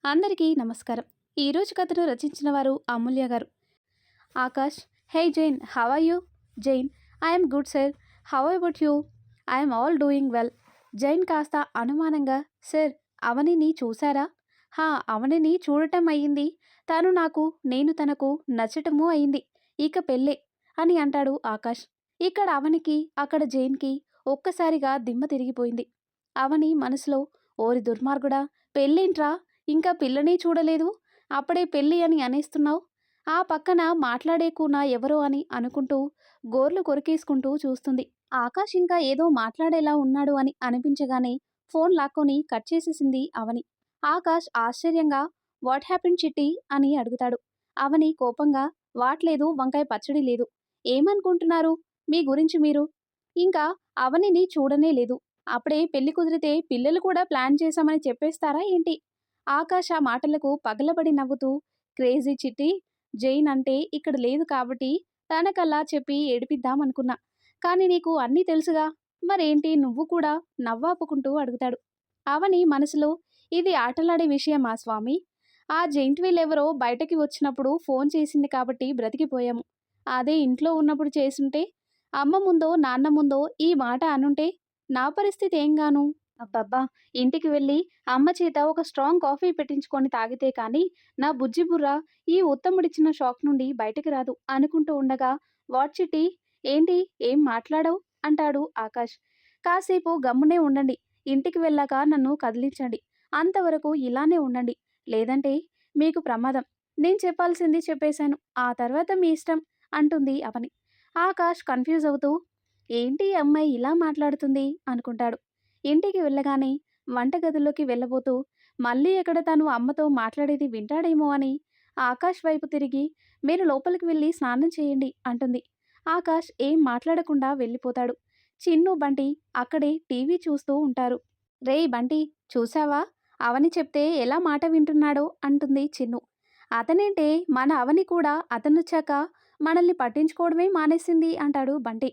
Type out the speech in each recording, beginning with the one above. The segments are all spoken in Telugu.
అందరికీ నమస్కారం. ఈరోజు కథను రచించిన వారు అమూల్య గారు. Akash, hey Jain, how are you? Jain, I'm good sir. How about you? I'm all doing well. Jain కాస్త అనుమానంగా, సార్, అవనిని చూశారా? హా, అవనిని చూడటం అయ్యింది. తను నాకు, నేను తనకు నచ్చటమూ అయింది. ఇక పెళ్ళే అని అంటాడు ఆకాష్. ఇక్కడ అవనికి, అక్కడ జైన్కి ఒక్కసారిగా దిమ్మ తిరిగిపోయింది. అవని మనసులో, ఓరి దుర్మార్గుడా, పెళ్ళేంట్రా, ఇంకా పిల్లనే చూడలేదు, అప్పుడే పెళ్ళి అని అనేస్తున్నావు. ఆ పక్కన మాట్లాడే కూన ఎవరో అని అనుకుంటూ గోర్లు కొరికేసుకుంటూ చూస్తుంది. ఆకాష్ ఇంకా ఏదో మాట్లాడేలా ఉన్నాడు అని అనిపించగానే ఫోన్ లాక్కొని కట్ చేసేసింది అవని. ఆకాష్ ఆశ్చర్యంగా, వాట్ హ్యాపెన్ చిట్టి అని అడుగుతాడు. అవని కోపంగా, వాట్లేదు, వంకాయ పచ్చడి లేదు. ఏమనుకుంటున్నారు మీ గురించి మీరు? ఇంకా అవనిని చూడనే లేదు. అప్పుడే పెళ్లి కుదిరితే పిల్లలు కూడా ప్లాన్ చేశామని చెప్పేస్తారా ఏంటి? ఆకాష్ ఆ మాటలకు పగలబడి నవ్వుతూ, క్రేజీ చిట్టి, జైన్ అంటే ఇక్కడ లేదు కాబట్టి తనకల్లా చెప్పి ఏడిపిద్దామనుకున్నా. కానీ నీకు అన్నీ తెలుసుగా, మరేంటి నువ్వు కూడా నవ్వాపుకుంటూ అడుగుతాడు. అవని మనసులో, ఇది ఆటలాడే విషయమా స్వామి? ఆ జైంట్ వీళ్ళెవరో బయటకి వచ్చినప్పుడు ఫోన్ చేసింది కాబట్టి బ్రతికిపోయాము. అదే ఇంట్లో ఉన్నప్పుడు చేసుంటే, అమ్మ ముందో నాన్న ముందో ఈ మాట అనుంటే నా పరిస్థితి ఏంగాను? అబ్బబ్బా! ఇంటికి వెళ్ళి అమ్మ చేత ఒక స్ట్రాంగ్ కాఫీ పెట్టించుకొని తాగితే కానీ నా బుజ్జి బుర్ర ఈ ఉత్తముడిచ్చిన షాక్ నుండి బయటికి రాదు అనుకుంటూ ఉండగా, వాట్ చిట్టి, ఏంటి, ఏం మాట్లాడవు అంటాడు ఆకాష్. కాసేపు గమ్మునే ఉండండి. ఇంటికి వెళ్ళాక నన్ను కదిలించండి. అంతవరకు ఇలానే ఉండండి. లేదంటే మీకు ప్రమాదం. నేను చెప్పాల్సింది చెప్పేశాను. ఆ తర్వాత మీ ఇష్టం అంటుంది అవని. ఆకాష్ కన్ఫ్యూజ్ అవుతూ, ఏంటి ఈ అమ్మాయి ఇలా మాట్లాడుతుంది అనుకుంటాడు. ఇంటికి వెళ్ళగానే వంటగదిలోకి వెళ్ళబోతూ మళ్ళీ ఎక్కడ తను అమ్మతో మాట్లాడేది వింటాడేమో అని ఆకాష్ వైపు తిరిగి, మీరు లోపలికి వెళ్ళి స్నానం చేయండి అంటుంది. ఆకాష్ ఏం మాట్లాడకుండా వెళ్ళిపోతాడు. చిన్ను బంటి అక్కడే టీవీ చూస్తూ ఉంటారు. రేయ్ బంటి, చూసావా, అవని చెప్తే ఎలా మాట వింటున్నాడో అంటుంది చిన్ను. అతనేంటే, మన అవని కూడా అతనొచ్చాక మనల్ని పట్టించుకోవడమే మానేసింది అంటాడు బంటి.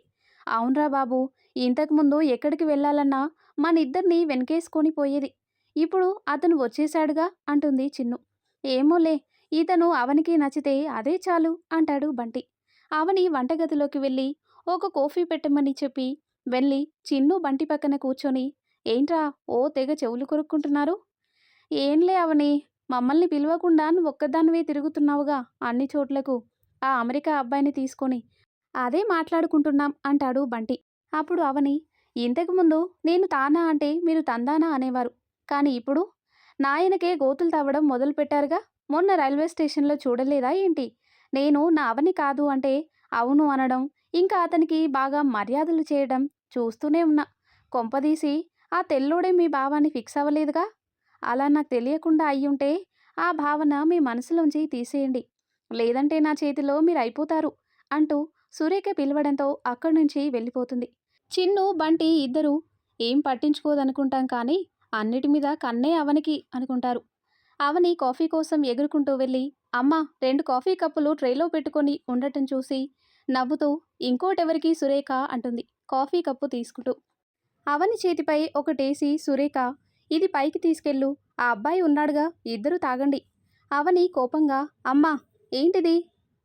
అవునరా బాబు, ఇంతకుముందు ఎక్కడికి వెళ్ళాలన్నా మనిద్దరిని వెనకేసుకొని పోయేది. ఇప్పుడు అతను వచ్చేశాడుగా అంటుంది చిన్ను. ఏమోలే, ఇతను అవనికి నచ్చితే అదే చాలు అంటాడు బంటి. అవని వంటగదిలోకి వెళ్ళి ఒక కాఫీ పెట్టమని చెప్పి వెళ్ళి చిన్ను బంటి పక్కన కూర్చొని, ఏంట్రా ఓ తెగ చెవులు కొరుక్కుంటున్నారు? ఏంలే అవని, మమ్మల్ని పిలవకుండా నువ్వు ఒక్కదానివే తిరుగుతున్నావుగా అన్ని చోట్లకు, ఆ అమెరికా అబ్బాయిని తీసుకొని, అదే మాట్లాడుకుంటున్నాం అంటాడు బంటి. అప్పుడు అవని, ఇంతకుముందు నేను తానా అంటే మీరు తందానా అనేవారు. కానీ ఇప్పుడు నాయనకే గోతులు తవ్వడం మొదలుపెట్టారుగా. మొన్న రైల్వే స్టేషన్లో చూడలేదా ఏంటి? నేను నా అవని కాదు అంటే అవును అనడం, ఇంకా అతనికి బాగా మర్యాదలు చేయడం చూస్తూనే ఉన్నా. కొంపదీసి ఆ తెల్లోడే మీ భావాన్ని ఫిక్స్ అవ్వలేదుగా. అలా నాకు తెలియకుండా అయ్యుంటే ఆ భావన మీ మనసులోంచి తీసేయండి. లేదంటే నా చేతిలో మీరు అయిపోతారు అంటూ సురేఖ పిలవడంతో అక్కడి నుంచి వెళ్ళిపోతుంది. చిన్ను బంటి ఇద్దరూ ఏం పట్టించుకోదనుకుంటాం కానీ అన్నిటి మీద కన్నే అవనికి అనుకుంటారు. అవని కాఫీ కోసం ఎగురుకుంటూ వెళ్ళి, అమ్మ, 2 కాఫీ కప్పులు ట్రేలో పెట్టుకొని ఉండటం చూసి నవ్వుతూ, ఇంకోటెవరికి సురేఖ అంటుంది కాఫీ కప్పు తీసుకుంటూ. అవని చేతిపై ఒకటేసి సురేఖ, ఇది పైకి తీసుకెళ్ళు, ఆ అబ్బాయి ఉన్నాడుగా, ఇద్దరూ తాగండి. అవని కోపంగా, అమ్మా, ఏంటిది,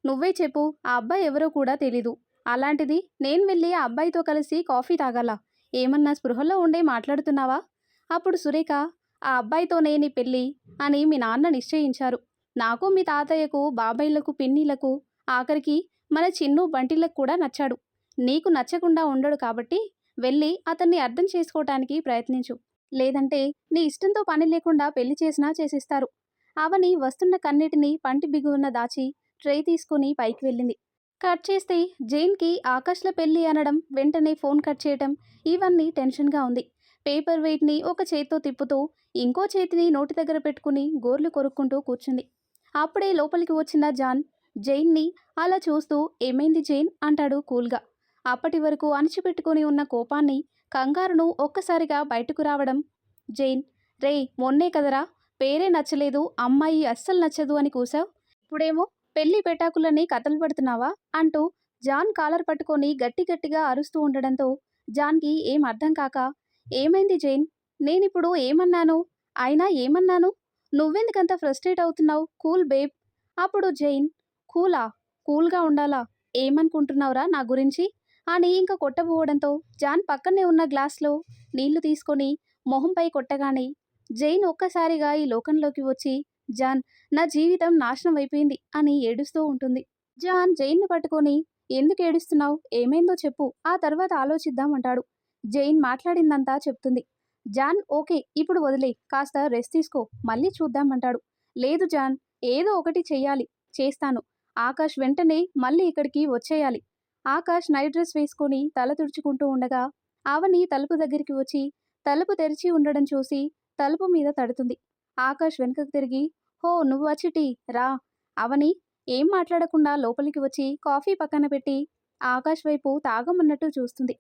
నువ్వే చెప్పు, ఆ అబ్బాయి ఎవరో కూడా తెలీదు. అలాంటిది నేను వెళ్ళి ఆ అబ్బాయితో కలిసి కాఫీ తాగాలా? ఏమన్నా స్పృహలో ఉండే మాట్లాడుతున్నావా? అప్పుడు సురేఖ, ఆ అబ్బాయితోనే నీ పెళ్ళి అని మీ నాన్న నిశ్చయించారు. నాకు మీ తాతయ్యకు, బాబాయ్లకు, పిన్నిలకు, ఆఖరికి మన చిన్ను బంటిలకు కూడా నచ్చాడు. నీకు నచ్చకుండా ఉండడు కాబట్టి వెళ్ళి అతన్ని అర్థం చేసుకోవటానికి ప్రయత్నించు. లేదంటే నీ ఇష్టంతో పని లేకుండా పెళ్లి చేసినా చేసిస్తారు. అవని వస్తున్న కన్నిటిని పంటి బిగువన దాచి ట్రే తీసుకుని పైకి వెళ్ళింది. కట్ చేస్తే జైన్కి ఆకాష్ల పెళ్లి అనడం, వెంటనే ఫోన్ కట్ చేయటం, ఇవన్నీ టెన్షన్గా ఉంది. పేపర్ వెయిట్ని ఒక చేత్తో తిప్పుతూ ఇంకో చేతిని నోటి దగ్గర పెట్టుకుని గోర్లు కొరుక్కుంటూ కూర్చుంది. అప్పుడే లోపలికి వచ్చిన జాన్ జైన్ని అలా చూస్తూ, ఏమైంది జైన్ అంటాడు కూల్గా. అప్పటి వరకు అణిచిపెట్టుకుని ఉన్న కోపాన్ని, కంగారును ఒక్కసారిగా బయటకు రావడం. జైన్, రే, మొన్నే కదరా పేరే నచ్చలేదు, అమ్మాయి అస్సలు నచ్చదు అని కూసావు, ఇప్పుడేమో పెళ్లి పెటాకులని కథలు పడుతున్నావా అంటూ జాన్ కాలర్ పట్టుకొని గట్టి గట్టిగా అరుస్తూ ఉండడంతో జాన్కి ఏం అర్థం కాక, ఏమైంది జైన్, నేనిప్పుడు ఏమన్నాను, అయినా ఏమన్నాను, నువ్వెందుకంత ఫ్రస్ట్రేట్ అవుతున్నావు? Cool babe. అప్పుడు జైన్, కూలా? కూల్‌గా ఉండాలా? ఏమనుకుంటున్నావురా నా గురించి? అని ఇంక కొట్టబోవడంతో జాన్ పక్కనే ఉన్న గ్లాస్‌లో నీళ్లు తీసుకొని మొహంపై కొట్టగానే జైన్ ఒక్కసారిగా ఈ లోకంలోకి వచ్చి, జాన్, నా జీవితం నాశనం అయిపోయింది అని ఏడుస్తూ ఉంటుంది. జాన్ జైన్‌ని పట్టుకొని, ఎందుకు ఏడుస్తున్నావు? ఏమైందో చెప్పు. ఆ తర్వాత ఆలోచిద్దాం అంటాడు. జైన్ మాట్లాడిందంతా చెప్తుంది. జాన్, ఓకే, ఇప్పుడు వదిలేయ్. కాస్త రెస్ట్ తీసుకో. మళ్ళీ చూద్దాం అంటాడు. లేదు జాన్, ఏదో ఒకటి చెయ్యాలి. చేస్తాను. ఆకాష్ వెంటనే మళ్ళీ ఇక్కడికి వచ్చేయాలి. ఆకాష్ నైట్ డ్రెస్ వేసుకొని తల తుడుచుకుంటూ ఉండగా అవని తలుపు దగ్గరికి వచ్చి తలుపు తెరిచి ఉండడం చూసి తలుపు మీద తడుతుంది. ఆకాష్ వెనుకకు తిరిగి, హో నువ్వు వచ్చిటి రా. అవని ఏం మాట్లాడకుండా లోపలికి వచ్చి కాఫీ పక్కన పెట్టి ఆకాష్ వైపు తాగమన్నట్టు చూస్తుంది.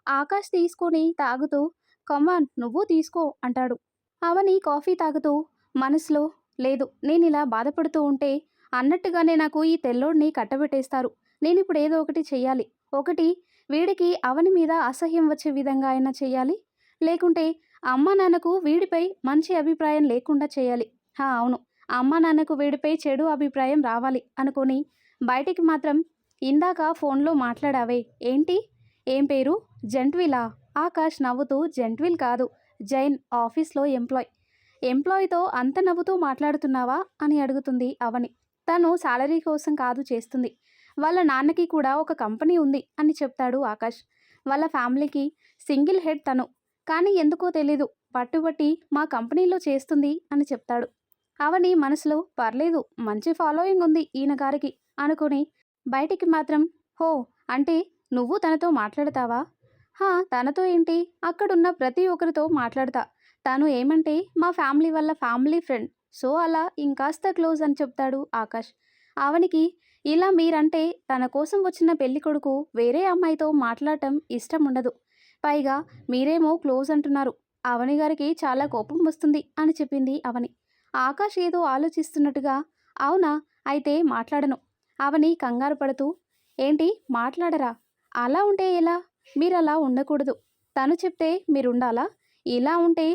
ఆకాష్ తీసుకొని తాగుతూ, కమాన్ నువ్వు తీసుకో అంటాడు. అవని కాఫీ తాగుతూ మనసులో, లేదు, నేనిలా బాధపడుతూ ఉంటే అన్నట్టుగానే నాకు ఈ తెల్లోడిని కట్టబెట్టేస్తారు. నేనిప్పుడు ఏదో ఒకటి చెయ్యాలి. ఒకటి, వీడికి అవని మీద అసహ్యం వచ్చే విధంగా అయినా చెయ్యాలి. లేకుంటే అమ్మా నాన్నకు వీడిపై మంచి అభిప్రాయం లేకుండా చేయాలి. అవును, అమ్మా నాన్నకు వీడిపై చెడు అభిప్రాయం రావాలి అనుకొని బయటికి మాత్రం, ఇందాక ఫోన్లో మాట్లాడావే ఏంటి? ఏం పేరు? జెంట్విలా? ఆకాష్ నవ్వుతూ, జెంట్విల్ కాదు, జైన్, ఆఫీస్లో ఎంప్లాయ్. ఎంప్లాయ్తో అంత నవ్వుతూ మాట్లాడుతున్నావా అని అడుగుతుంది అవని. తను శాలరీ కోసం కాదు చేస్తుంది. వాళ్ళ నాన్నకి కూడా ఒక కంపెనీ ఉంది అని చెప్తాడు ఆకాష్. వాళ్ళ ఫ్యామిలీకి సింగిల్ హెడ్ తను. కానీ ఎందుకో తెలీదు, పట్టుబట్టి మా కంపెనీలో చేస్తుంది అని చెప్తాడు. అవని మనసులో, పర్లేదు, మంచి ఫాలోయింగ్ ఉంది ఈయన గారికి అనుకుని బయటికి మాత్రం, హో, అంటే నువ్వు తనతో మాట్లాడతావా? తనతో ఏంటి, అక్కడున్న ప్రతి ఒక్కరితో మాట్లాడతా. తను ఏమంటే మా ఫ్యామిలీ వల్ల ఫ్యామిలీ ఫ్రెండ్, సో అలా ఇంకాస్త క్లోజ్ అని చెప్తాడు ఆకాష్. అవనికి, ఇలా మీరంటే తన కోసం వచ్చిన పెళ్లి కొడుకు వేరే అమ్మాయితో మాట్లాడటం ఇష్టం ఉండదు. పైగా మీరేమో క్లోజ్ అంటున్నారు. అవని గారికి చాలా కోపం వస్తుంది అని చెప్పింది అవని. ఆకాష్ ఏదో ఆలోచిస్తున్నట్టుగా, అవునా, అయితే మాట్లాడను. అవని కంగారు పడుతూ, ఏంటి మాట్లాడరా? అలా ఉంటే ఎలా? మీరలా ఉండకూడదు. తను చెప్తే మీరుండాలా? ఇలా ఉంటే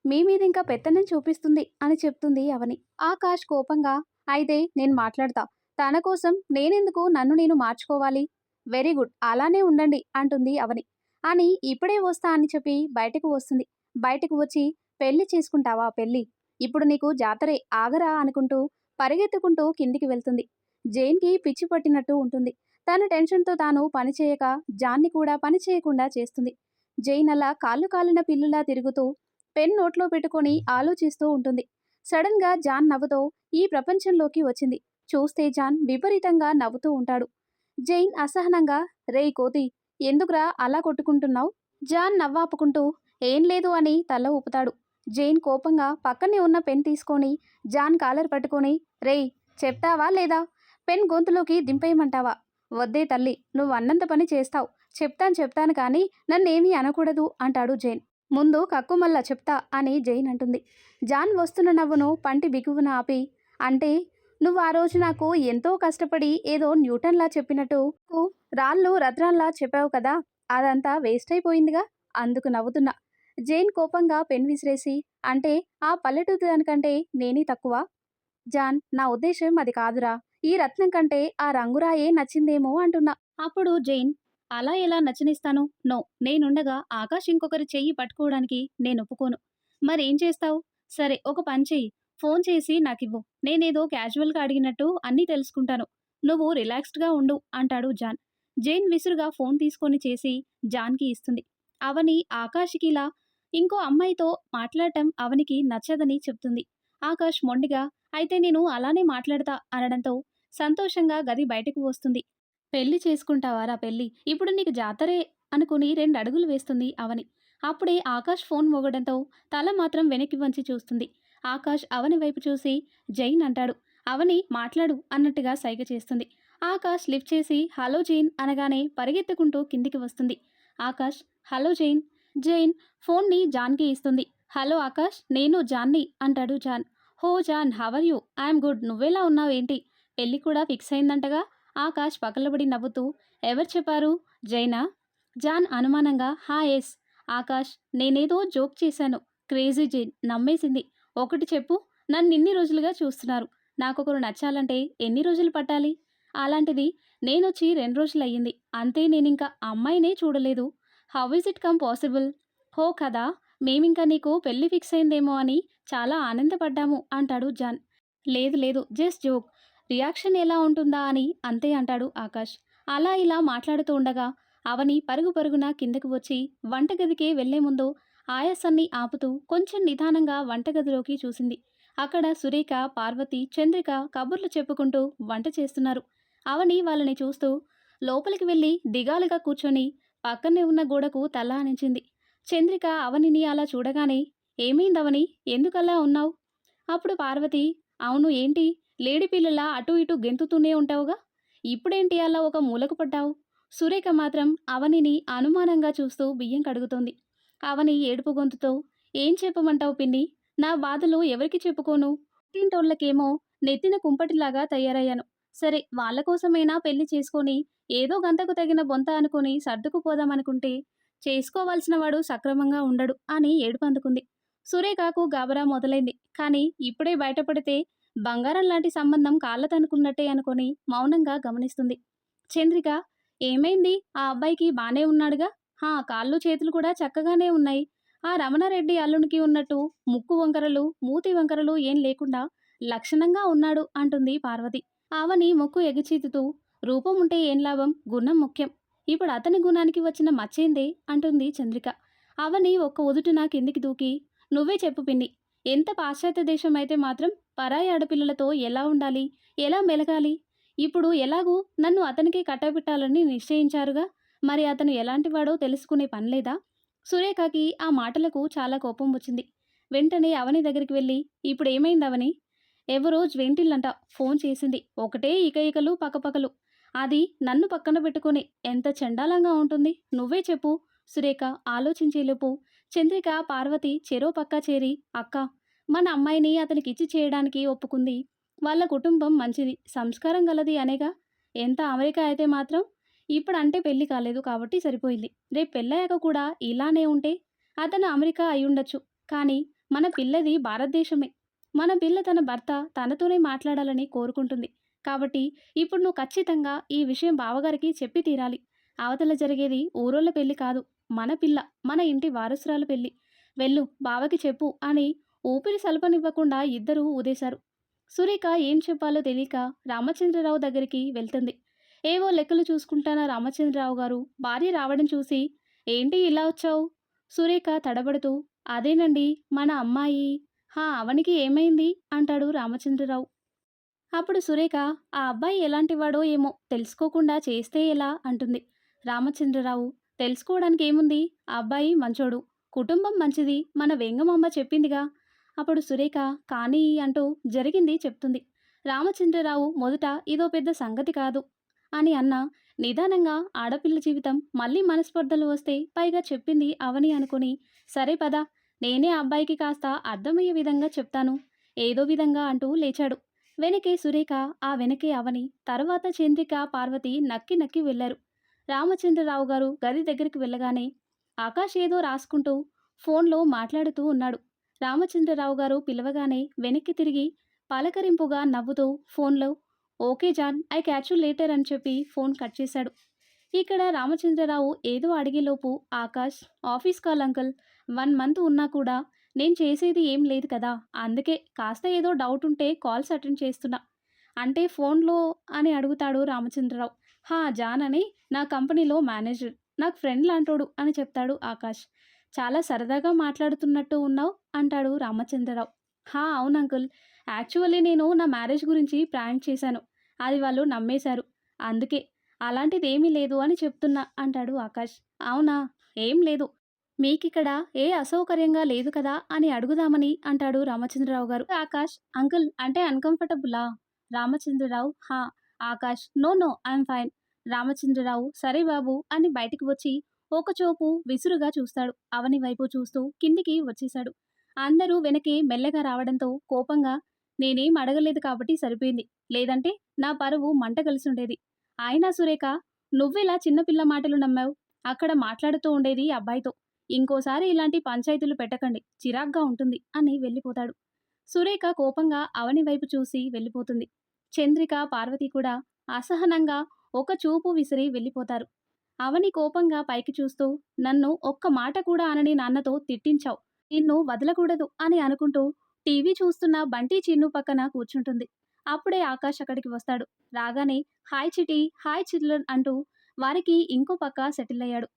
మీ మీద ఇంకా పెత్తనం చూపిస్తుంది అని చెప్తుంది అవని. ఆకాష్ కోపంగా, అయితే నేను మాట్లాడతా. తన కోసం నేనెందుకు నన్ను నేను మార్చుకోవాలి? వెరీ గుడ్, అలానే ఉండండి అంటుంది అవని. అని ఇప్పుడే వస్తా అని చెప్పి బయటకు వస్తుంది. బయటకు వచ్చి, పెళ్లి చేసుకుంటావా? పెళ్ళి ఇప్పుడు నీకు జాతరే, ఆగరా అనుకుంటూ పరిగెత్తుకుంటూ కిందికి వెళ్తుంది. జైన్కి పిచ్చి పట్టినట్టు ఉంటుంది. తన టెన్షన్తో తాను పనిచేయక జాన్ని కూడా పని చేయకుండా చేస్తుంది. జైన్ అలా కాళ్ళు కాలిన పిల్లులా తిరుగుతూ పెన్ నోట్లో పెట్టుకొని ఆలోచిస్తూ ఉంటుంది. సడన్గా జాన్ నవ్వుతో ఈ ప్రపంచంలోకి వచ్చింది. చూస్తే జాన్ విపరీతంగా నవ్వుతూ ఉంటాడు. జైన్ అసహనంగా, రేయ్ కోతి, ఎందుకురా అలా కొట్టుకుంటున్నావు? జాన్ నవ్వాపుకుంటూ, ఏం లేదు అని తల ఊపుతాడు. జైన్ కోపంగా పక్కనే ఉన్న పెన్ తీసుకొని జాన్ కాలర్ పట్టుకొని, రేయ్, చెప్తావా లేదా? పెన్ గొంతులోకి దింపేయమంటావా? వద్దే తల్లి, నువ్వు అన్నంత పని చేస్తావు. చెప్తాను కానీ నన్నేమీ అనకూడదు అంటాడు జైన్. ముందు కక్కుమల్ల చెప్తా అని జైన్ అంటుంది. జాన్ వస్తున్న నవ్వును పంటి బిగువున ఆపి, అంటే నువ్వు ఆ రోజు నాకు ఎంతో కష్టపడి ఏదో న్యూటన్లా చెప్పినట్టు రాళ్ళు రత్నాల్లా చెప్పావు కదా, అదంతా వేస్ట్ అయిపోయిందిగా, అందుకు నవ్వుతున్నా. జైన్ కోపంగా పెన్ విసిరేసి, అంటే ఆ పల్లెటూరు దానికంటే నేనే తక్కువ? జాన్, నా ఉద్దేశం అది కాదురా. ఈ రత్నం కంటే ఆ రంగురాయే నచ్చిందేమో అంటున్నా. అప్పుడు జైన్, అలా ఎలా నచ్చనిస్తాను? నో, నేనుండగా ఆకాష్ ఇంకొకరి చెయ్యి పట్టుకోవడానికి నేను ఒప్పుకోను. మరేం చేస్తావు? సరే, ఒక పని చెయ్యి, ఫోన్ చేసి నాకివ్వు. నేనేదో క్యాజువల్గా అడిగినట్టు అన్నీ తెలుసుకుంటాను. నువ్వు రిలాక్స్డ్గా ఉండు అంటాడు జాన్. జైన్ విసురుగా ఫోన్ తీసుకొని చేసి జాన్కి ఇస్తుంది. అవని ఆకాష్కిలా ఇంకో అమ్మాయితో మాట్లాడటం అవనికి నచ్చదని చెప్తుంది. ఆకాష్ మొండిగా, అయితే నేను అలానే మాట్లాడతా అనడంతో సంతోషంగా గది బయటకు వస్తుంది. పెళ్లి చేసుకుంటావారా? పెళ్లి ఇప్పుడు నీకు జాతరే అనుకుని 2 అడుగులు వేస్తుంది అవని. అప్పుడే ఆకాష్ ఫోన్ మోగడంతో తల మాత్రం వెనక్కి వంచి చూస్తుంది. ఆకాష్ అవని వైపు చూసి జైన్ అంటాడు. అవని మాట్లాడు అన్నట్టుగా సైగ చేస్తుంది. ఆకాష్ లిఫ్ట్ చేసి హలో జైన్ అనగానే పరిగెత్తుకుంటూ కిందికి వస్తుంది. ఆకాష్, హలో జైన్. జైన్ ఫోన్ని జాన్కి ఇస్తుంది. హలో ఆకాష్, నేను జాన్ని అంటాడు John. Oh John, how are you? I'm good, నువ్వెలా ఉన్నావేంటి? పెళ్లి కూడా ఫిక్స్ అయిందంటగా? ఆకాష్ పగలబడి నవ్వుతూ, ఎవరు చెప్పారు? జైనా? జాన్ అనుమానంగా, ఎస్. ఆకాష్, నేనేదో జోక్ చేశాను. క్రేజీ జైన్ నమ్మేసింది. ఒకటి చెప్పు, నన్నిన్ని రోజులుగా చూస్తున్నారు. నాకొకరు నచ్చాలంటే ఎన్ని రోజులు పట్టాలి? అలాంటిది నేనొచ్చి 2 రోజులయ్యింది. అంతే నేనింక ఆ అమ్మాయినే చూడలేదు. How is it come possible? హో కదా! మేమింక నీకు పెళ్లి ఫిక్స్ అయిందేమో అని చాలా ఆనందపడ్డాము అంటాడు జాన్. లేదు లేదు జస్ట్ జోక్. రియాక్షన్ ఎలా ఉంటుందా అని అంతే అంటాడు ఆకాష్. అలా ఇలా మాట్లాడుతూ ఉండగా అవని పరుగు పరుగున కిందకు వచ్చి వంటగదికి వెళ్లే ముందు ఆయాసాన్ని ఆపుతూ కొంచెం నిదానంగా వంటగదిలోకి చూసింది. అక్కడ సురేఖ, పార్వతి, చంద్రిక కబుర్లు చెప్పుకుంటూ వంట చేస్తున్నారు. అవని వాళ్ళని చూస్తూ లోపలికి వెళ్ళి దిగాలుగా కూర్చొని పక్కనే ఉన్న గోడకు తల ఆనించింది. చంద్రిక అవనిని అలా చూడగానే ఏమైందవని, ఎందుకలా ఉన్నావు? అప్పుడు పార్వతి, అవును ఏంటి, లేడి పిల్లలా అటూ ఇటూ గెంతుతూనే ఉంటావుగా, ఇప్పుడేంటి అలా ఒక మూలకు పడ్డావు? సురేఖ మాత్రం అవనిని అనుమానంగా చూస్తూ బియ్యం కడుగుతోంది. అవని ఏడుపు గొంతుతో, ఏం చెప్పమంటావు పిన్ని, నా బాధలు ఎవరికి చెప్పుకోను? పుట్టింటోళ్ళకేమో నెత్తిన కుంపటిలాగా తయారయ్యాను. సరే వాళ్ళ కోసమైనా పెళ్లి చేసుకొని ఏదో గంతకు తగిన బొంత అనుకుని సర్దుకుపోదామనుకుంటే చేసుకోవాల్సిన వాడు సక్రమంగా ఉండడు అని ఏడుపందుకుంది. సురేఖకు గాబరా మొదలైంది. కానీ ఇప్పుడే బయటపడితే బంగారం లాంటి సంబంధం కాళ్ళతనుకున్నట్టే అనుకొని మౌనంగా గమనిస్తుంది. చంద్రిక, ఏమైంది, ఆ అబ్బాయికి బానే ఉన్నాడుగా? హా, కాళ్ళు చేతులు కూడా చక్కగానే ఉన్నాయి. ఆ రమణారెడ్డి అల్లునికి ఉన్నట్టు ముక్కు వంకరలు మూతి వంకరలు ఏం లేకుండా లక్షణంగా ఉన్నాడు అంటుంది పార్వతి. ఆవని మొక్కు ఎగిచీతుతూ, రూపం ఉంటే ఏం లాభం, గుణం ముఖ్యం. ఇప్పుడు అతని గుణానికి వచ్చిన మచ్చేందే అంటుంది చంద్రిక. అవని ఒక్క ఉదుటున కిందికి దూకి, నువ్వే చెప్పు పిన్ని, ఎంత పాశ్చాత్య దేశం అయితే మాత్రం పరాయి ఆడపిల్లలతో ఎలా ఉండాలి, ఎలా మెలగాలి? ఇప్పుడు ఎలాగూ నన్ను అతనికి కట్టబెట్టాలని నిశ్చయించారుగా, మరి అతను ఎలాంటివాడో తెలుసుకునే పనిలేదా? సురేఖకి ఆ మాటలకు చాలా కోపం వచ్చింది. వెంటనే అవని దగ్గరికి వెళ్ళి, ఇప్పుడేమైందవని? ఎవరో జ్వేంటిల్లంట ఫోన్ చేసింది. ఒకటే ఇకయికలు పకపకలు. అది నన్ను పక్కన పెట్టుకుని ఎంత చండాలంగా ఉంటుంది, నువ్వే చెప్పు. సురేఖ ఆలోచించేలోపు చంద్రిక, పార్వతి చెరో పక్క చేరి, అక్క, మన అమ్మాయిని అతనికిచ్చి చేయడానికి ఒప్పుకుంది. వాళ్ళ కుటుంబం మంచిది, సంస్కారం గలది అనేగా. ఎంత అమెరికా అయితే మాత్రం, ఇప్పుడంటే పెళ్లి కాలేదు కాబట్టి సరిపోయింది. రేపు పెళ్ళయ్యాక కూడా ఇలానే ఉంటే అతను అమెరికా అయ్యుండొచ్చు. కానీ మన పిల్లది భారతదేశమే. మన పిల్ల తన భర్త తనతోనే మాట్లాడాలని కోరుకుంటుంది. కాబట్టి ఇప్పుడు నువ్వు ఖచ్చితంగా ఈ విషయం బావగారికి చెప్పి తీరాలి. అవతల జరిగేది ఊరోళ్ళ పెళ్లి కాదు, మన పిల్ల, మన ఇంటి వారసురాలు పెళ్లి. వెళ్ళు బావకి చెప్పు అని ఊపిరి సలపనివ్వకుండా ఇద్దరూ ఊదేశారు. సురేఖ ఏం చెప్పాలో తెలియక రామచంద్రరావు దగ్గరికి వెళ్తుంది. ఏవో లెక్కలు చూసుకుంటాన రామచంద్రరావు గారు భార్య రావడం చూసి, ఏంటి ఇలా వచ్చావు? సురేఖ తడబడుతూ, అదేనండి మన అమ్మాయి. హా, అవనికి ఏమైంది అంటాడు రామచంద్రరావు. అప్పుడు సురేఖ, ఆ అబ్బాయి ఎలాంటివాడో ఏమో తెలుసుకోకుండా చేస్తే ఎలా అంటుంది. రామచంద్రరావు, తెలుసుకోవడానికి ఏముంది, ఆ అబ్బాయి మంచోడు, కుటుంబం మంచిది, మన వెంగమాంబ చెప్పిందిగా. అప్పుడు సురేఖ, కానీ అంటూ జరిగింది చెప్తుంది. రామచంద్రరావు మొదట ఇదో పెద్ద సంగతి కాదు అని అన్నా, నిదానంగా ఆడపిల్ల జీవితం మళ్ళీ మనస్పర్ధలు వస్తే పైగా చెప్పింది అవని అనుకుని, సరే పద, నేనే ఆ అబ్బాయికి కాస్త అర్థమయ్యే విధంగా చెప్తాను ఏదో విధంగా అంటూ లేచాడు. వెనకే సురేఖ, ఆ వెనకే అవని, తరువాత చంద్రిక, పార్వతి నక్కి నక్కి వెళ్లారు. రామచంద్రరావు గారు గది దగ్గరికి వెళ్ళగానే ఆకాష్ ఏదో రాసుకుంటూ ఫోన్లో మాట్లాడుతూ ఉన్నాడు. రామచంద్రరావు గారు పిలవగానే వెనక్కి తిరిగి పలకరింపుగా నవ్వుతూ ఫోన్లో, okay John, I catch you later అని చెప్పి ఫోన్ కట్ చేశాడు. ఇక్కడ రామచంద్రరావు ఏదో అడిగేలోపు Akash, office call uncle, 1 month ఉన్నా కూడా నేను చేసేది ఏం లేదు కదా, అందుకే కాస్త ఏదో డౌట్ ఉంటే కాల్స్ అటెండ్ చేస్తున్నా. అంటే ఫోన్లో అని అడుగుతాడు రామచంద్రరావు. హా, జాన్ అని నా కంపెనీలో మేనేజర్, నాకు ఫ్రెండ్ లాంటోడు అని చెప్తాడు ఆకాష్. చాలా సరదాగా మాట్లాడుతున్నట్టు ఉన్నావు అంటాడు రామచంద్రరావు. హా అవును అంకుల్, యాక్చువల్లీ నేను నా మ్యారేజ్ గురించి ప్రాంక్ చేశాను, అది వాళ్ళు నమ్మేశారు, అందుకే. అలాంటిదేమీ లేదు అని చెప్తున్నా అంటాడు ఆకాష్. అవునా, ఏం లేదు, మీకిక్కడ ఏ అసౌకర్యంగా లేదు కదా అని అడుగుదామని అంటాడు రామచంద్రరావు గారు. ఆకాష్, అంకుల్ అంటే అన్‌కంఫర్టబులా? రామచంద్రరావు, హా. Akash, no no I'm fine. Ramachandra Rao, సరే బాబు అని బయటికి వచ్చి ఒకచూపు విసురుగా చూస్తాడు. అవని వైపు చూస్తూ కిందికి వచ్చేశాడు. అందరూ వెనకే మెల్లగా రావడంతో కోపంగా, నేనేం అడగలేదు కాబట్టి సరిపోయింది, లేదంటే నా పరువు మంట కలిసుండేది. అయినా సురేఖ, నువ్వెలా చిన్నపిల్ల మాటలు నమ్మావు? అక్కడ మాట్లాడుతూ ఉండేది అబ్బాయితో. ఇంకోసారి ఇలాంటి పంచాయతీలు పెట్టకండి, చిరాగ్గా ఉంటుంది అని వెళ్ళిపోతాడు. సురేఖ కోపంగా అవని వైపు చూసి వెళ్ళిపోతుంది. చంద్రిక, పార్వతి కూడా అసహనంగా ఒక చూపు విసిరి వెళ్ళిపోతారు. అవని కోపంగా పైకి చూస్తూ, నన్ను ఒక్క మాట కూడా అనని నాన్నతో తిట్టించావు. నిన్ను వదలకూడదు అని అనుకుంటూ టీవీ చూస్తున్న బంటి చిన్ను పక్కన కూర్చుంటుంది. అప్పుడే ఆకాష్ అక్కడికి వస్తాడు. రాగానే హాయ్ చిటి, హాయ్ చిల్డ్రన్ అంటూ వారికి ఇంకో పక్క సెటిల్ అయ్యాడు.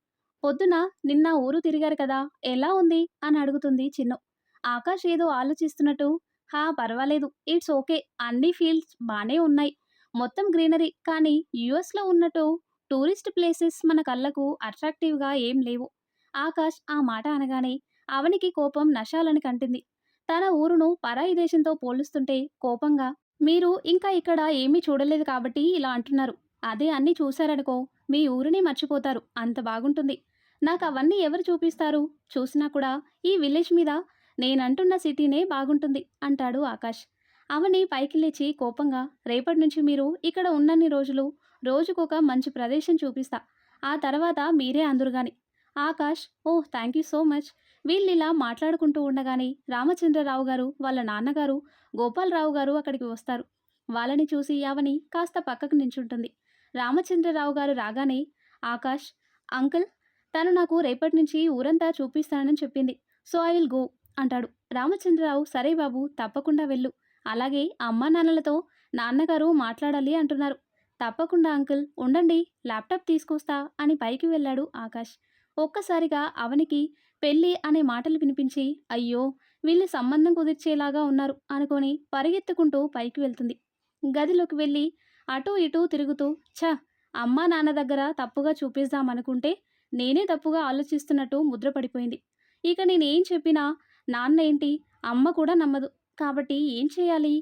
పొద్దున నిన్న ఊరు తిరిగారు కదా, ఎలా ఉంది అని అడుగుతుంది చిన్ను. ఆకాష్ ఏదో ఆలోచిస్తున్నట్టు, హా పర్వాలేదు, ఇట్స్ ఓకే, అన్ని ఫీల్డ్స్ బానే ఉన్నాయి. మొత్తం గ్రీనరీ, కానీ యుఎస్లో ఉన్నట్టు టూరిస్ట్ ప్లేసెస్ మన కళ్ళకు అట్రాక్టివ్గా ఏం లేవు. ఆకాష్ ఆ మాట అనగానే అవనికి కోపం నశాలని కంటింది. తన ఊరును పరాయి దేశంతో పోలుస్తుంటే కోపంగా, మీరు ఇంకా ఇక్కడ ఏమీ చూడలేదు కాబట్టి ఇలా అంటున్నారు. అదే అన్నీ చూశారనుకో, మీ ఊరిని మర్చిపోతారు, అంత బాగుంటుంది. నాకు అవన్నీ ఎవరు చూపిస్తారు? చూసినా కూడా ఈ విలేజ్ మీద నేనంటున్న సిటీనే బాగుంటుంది అంటాడు ఆకాష్. అవని పైకి లేచి కోపంగా, రేపటి నుంచి మీరు ఇక్కడ ఉన్నన్ని రోజులు రోజుకొక మంచి ప్రదేశం చూపిస్తా. ఆ తర్వాత మీరే అందురుగాని. ఆకాష్, ఓహ్ థ్యాంక్ యూ సో మచ్. వీళ్ళిలా మాట్లాడుకుంటూ ఉండగానే రామచంద్రరావు గారు, వాళ్ళ నాన్నగారు గోపాలరావు గారు అక్కడికి వస్తారు. వాళ్ళని చూసి అవని కాస్త పక్కకు నించుంటుంది. రామచంద్రరావు గారు రాగానే, ఆకాష్, అంకుల్, తను నాకు రేపటి నుంచి ఊరంతా చూపిస్తానని చెప్పింది. సో ఐ విల్ గో అంటాడు. రామచంద్రరావు, సరే బాబు, తప్పకుండా వెళ్ళు. అలాగే అమ్మా నాన్నలతో నాన్నగారు మాట్లాడాలి అంటున్నారు. తప్పకుండా అంకుల్, ఉండండి, ల్యాప్టాప్ తీసుకొస్తా అని పైకి వెళ్ళాడు ఆకాష్. ఒక్కసారిగా అవనికి పెళ్ళి అనే మాటలు వినిపించి, అయ్యో, వీళ్ళు సంబంధం కుదిర్చేలాగా ఉన్నారు అనుకొని పరిగెత్తుకుంటూ పైకి వెళ్తుంది. గదిలోకి వెళ్ళి అటూ ఇటూ తిరుగుతూ, ఛ, అమ్మా నాన్న దగ్గర తప్పుగా చూపిద్దామనుకుంటే నేనే తప్పుగా ఆలోచిస్తున్నట్టు ముద్రపడిపోయింది. ఇక నేనేం చెప్పినా నాన్న ఏంటి, అమ్మ కూడా నమ్మదు. కాబట్టి ఏం చేయాలి?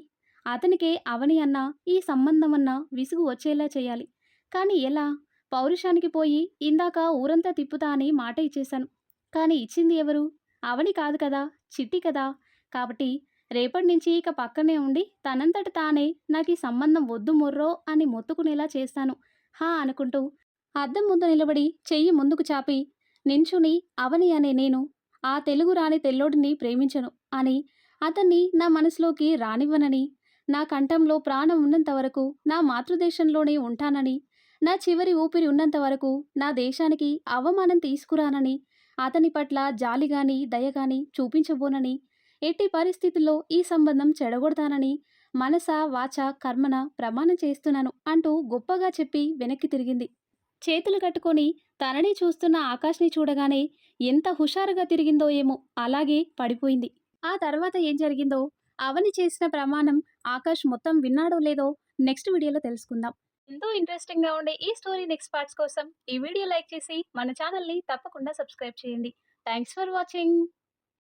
అతనికే అవని అన్నా, ఈ సంబంధం అన్నా విసుగు వచ్చేలా చేయాలి. కానీ ఎలా? పౌరుషానికి పోయి ఇందాక ఊరంతా తిప్పుతా అని మాట ఇచ్చేశాను. కానీ ఇచ్చింది ఎవరు? అవని కాదు కదా, చిట్టి కదా. కాబట్టి రేపటి నుంచి ఇక పక్కనే ఉండి తనంతట తానే నాకు ఈ సంబంధం వద్దు మొర్రో అని మొత్తుకునేలా చేస్తాను హా అనుకుంటూ అద్దం ముందు నిలబడి చెయ్యి ముందుకు చాపి నించుని, అవని అనే నేను ఆ తెలుగు రాని తెల్లోడిని ప్రేమించను అని, అతన్ని నా మనసులోకి రానివ్వనని, నా కంఠంలో ప్రాణం ఉన్నంత వరకు నా మాతృదేశంలోనే ఉంటానని, నా చివరి ఊపిరి ఉన్నంత వరకు నా దేశానికి అవమానం తీసుకురానని, అతని పట్ల జాలిగాని దయగాని చూపించబోనని, ఎట్టి పరిస్థితుల్లో ఈ సంబంధం చెడగొడతానని మనస వాచ కర్మన ప్రమాణం చేస్తున్నాను అంటూ గొప్పగా చెప్పి వెనక్కి తిరిగింది. చేతులు కట్టుకొని తనని చూస్తున్న ఆకాష్ని చూడగానే ఎంత హుషారుగా తిరిగిందో ఏమో, అలాగే పడిపోయింది. ఆ తర్వాత ఏం జరిగిందో, అవని చేసిన ప్రమాణం ఆకాష్ మొత్తం విన్నాడో లేదో నెక్స్ట్ వీడియోలో తెలుసుకుందాం. ఎంతో ఇంట్రెస్టింగ్గా ఉండే ఈ స్టోరీ నెక్స్ట్ పార్ట్స్ కోసం ఈ వీడియో లైక్ చేసి మన ఛానల్ని తప్పకుండా సబ్స్క్రైబ్ చేయండి. Thanks for watching.